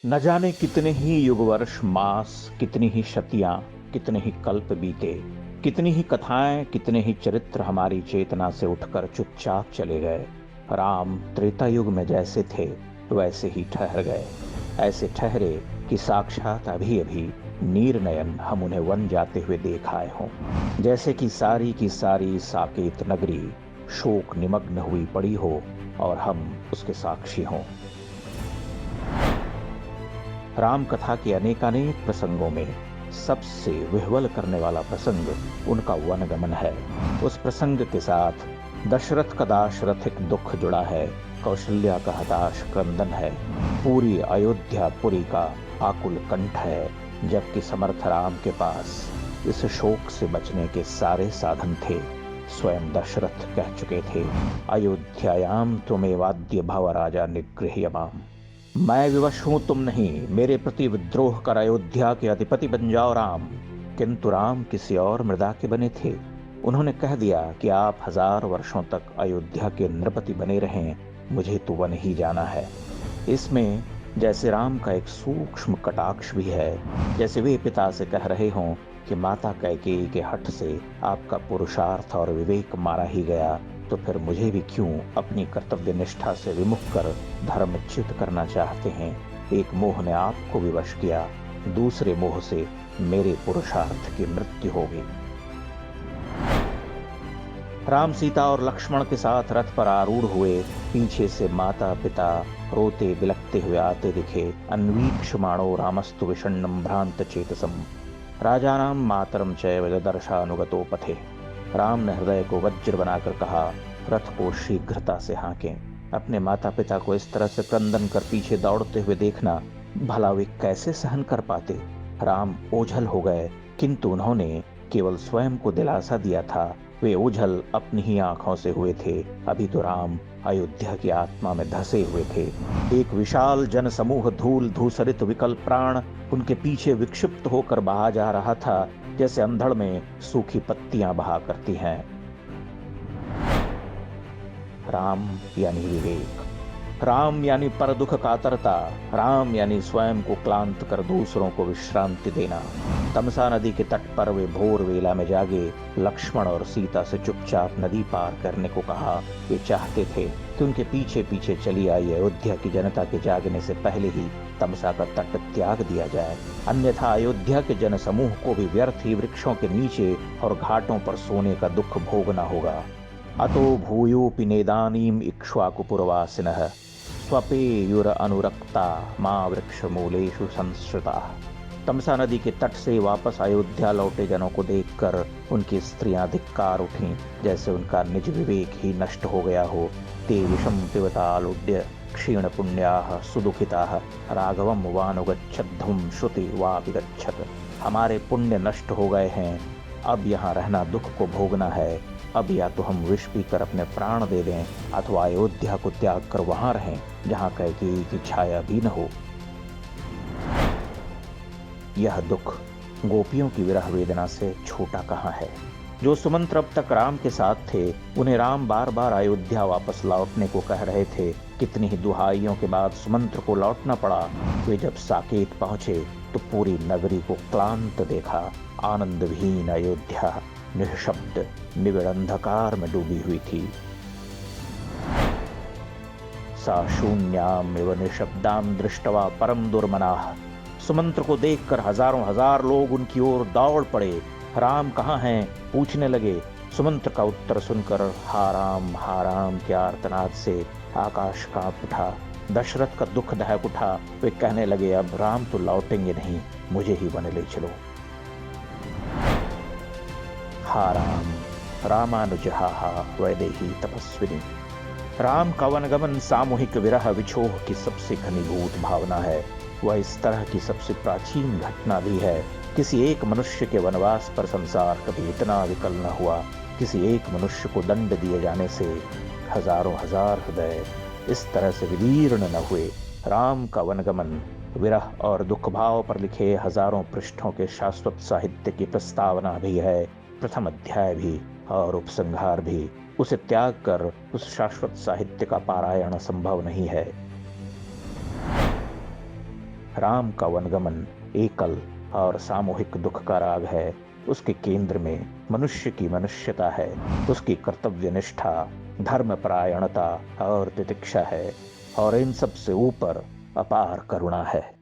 न जाने कितने ही युग वर्ष मास, कितनी ही शतियां, कितने ही कल्प बीते, कितनी ही कथाएं, कितने ही चरित्र हमारी चेतना से उठकर चुपचाप चले गए। राम त्रेता युग में जैसे थे वैसे ही ठहर गए। ऐसे ठहरे कि साक्षात अभी अभी नीर नयन हम उन्हें वन जाते हुए देख आए हों। जैसे कि सारी की सारी साकेत नगरी शोक निमग्न हुई पड़ी हो और हम उसके साक्षी हों। राम कथा के अनेकानेक प्रसंगों में सबसे विह्वल करने वाला प्रसंग उनका वनगमन है। उस प्रसंग के साथ दशरथ का दाशरथिक दुख जुड़ा है, कौशल्या का हताश क्रंदन है, पूरी अयोध्यापुरी का आकुल कंठ है। जबकि समर्थ राम के पास इस शोक से बचने के सारे साधन थे। स्वयं दशरथ कह चुके थे, अयोध्यायाम त्वमेवाद्य भव राजा निगृह्यमाम। मैं विवश हूं, तुम नहीं। मेरे प्रति विद्रोह कर अयोध्या के अधिपति बन जाओ राम। किंतु राम किसी और मृदा के बने थे। उन्होंने कह दिया कि आप 1000 वर्षों तक अयोध्या के नृपति बने रहें, मुझे तो वन ही जाना है। इसमें जैसे राम का एक सूक्ष्म कटाक्ष भी है, जैसे वे पिता से कह रहे हों कि माता कैकेयी के हठ से आपका पुरुषार्थ और विवेक मारा ही गया, तो फिर मुझे भी क्यों अपनी कर्तव्य निष्ठा से विमुख कर धर्मच्युत करना चाहते हैं। एक मोह ने आपको विवश किया, दूसरे मोह से मेरे पुरुषार्थ की मृत्यु होगी। राम सीता और लक्ष्मण के साथ रथ पर आरूढ़ हुए। पीछे से माता पिता रोते बिलखते हुए आते दिखे। अन्वीक्षमाणो रामस्तु विषण्णम भ्रांत चेतसम राजानाम मातरम चैव ददर्शानुगतो पथे। राम ने हृदय को वज्र बनाकर कहा, रथ को शीघ्रता से हाँकें। अपने माता पिता को इस तरह से क्रंदन कर पीछे दौड़ते हुए देखना भला वे कैसे सहन कर पाते। राम ओझल हो गए, किंतु उन्होंने केवल स्वयं को दिलासा दिया था। वे ओझल अपनी ही आंखों से हुए थे। अभी तो राम अयोध्या की आत्मा में धसे हुए थे। एक विशाल जन समूह धूल धूसरित विकल प्राण उनके पीछे विक्षिप्त होकर बहा जा रहा था, जैसे अंधड़ में सूखी पत्तियां बहा करती हैं। राम यानी विवेक, राम यानी पर दुख कातरता, राम यानी स्वयं को क्लांत कर दूसरों को विश्रांति देना। तमसा नदी के तट पर वे भोर वेला में जागे। लक्ष्मण और सीता से चुपचाप नदी पार करने को कहा। वे चाहते थे कि उनके पीछे पीछे चली आई अयोध्या की जनता के जागने से पहले ही तमसा का तट त्याग दिया जाए, अन्यथा अयोध्या के जन समूह को भी व्यर्थ ही वृक्षों के नीचे और घाटों पर सोने का दुख भोगना होगा। अतो भूयोपि नेदानीम इक्ष्वाकुपुरवासिनः स्वपेयुर अनुरक्ता माँ वृक्ष मूलेषु संश्रिता। तमसा नदी के तट से वापस अयोध्या लौटे जनों को देखकर उनकी स्त्रियां धिक्कार उठीं, जैसे उनका निज विवेक ही नष्ट हो गया हो। ते विषम पिबतालुड्य क्षीण पुण्याः सुदुखिताः राघवम वानुगच्छद्धुम श्रुति वापिगच्छत। हमारे पुण्य नष्ट हो गए हैं, अब यहाँ रहना दुख को भोगना है। अब या तो हम विष पीकर अपने प्राण दे दें, अथवा अयोध्या को त्याग कर वहां रहें जहां कैकेयी की छाया भी न हो। यह दुख गोपियों की विरह वेदना से छोटा कहाँ है। जो सुमंत्र अब तक राम के साथ थे, उन्हें राम बार बार अयोध्या वापस लौटने को कह रहे थे। कितनी ही दुहाइयों के बाद सुमंत्र को लौटना पड़ा। वे जब साकेत पहुंचे तो पूरी नगरी को क्लांत देखा। आनंद विहीन अयोध्या निःशब्द निविड़ अंधकार में डूबी हुई थी। सा शून्याम एव निशब्दाम दृष्टवा परम दुर्मनाः। सुमंत्र को देखकर हजारों हजार लोग उनकी ओर दौड़ पड़े। राम कहाँ हैं पूछने लगे। सुमंत्र का उत्तर सुनकर हा राम के आर्तनाद से आकाश कांप उठा। दशरथ का दुख दहक उठा। वे कहने लगे, अब राम तो लौटेंगे नहीं, मुझे ही वन ले चलो। हा राम रामानुजहा वैदेही तपस्विनी। राम का वनगमन सामूहिक विरह विछोह की सबसे घनीभूत भावना है। वह इस तरह की सबसे प्राचीन घटना भी है। किसी एक मनुष्य के वनवास पर संसार कभी इतना विकल न हुआ। किसी एक मनुष्य को दंड दिए जाने से हजारों हजार हृदय इस तरह से विदीर्ण न हुए। राम का वनगमन विरह और दुख भाव पर लिखे हजारों पृष्ठों के शाश्वत साहित्य की प्रस्तावना भी है। प्रथम अध्याय भी और उपसंहार भी। उसे त्याग कर उस शाश्वत साहित्य का पारायण संभव नहीं है। राम का वनगमन एकल और सामूहिक दुख का राग है। उसके केंद्र में मनुष्य की मनुष्यता है, उसकी कर्तव्य निष्ठा, धर्मपरायणता और तितिक्षा है, और इन सब से ऊपर अपार करुणा है।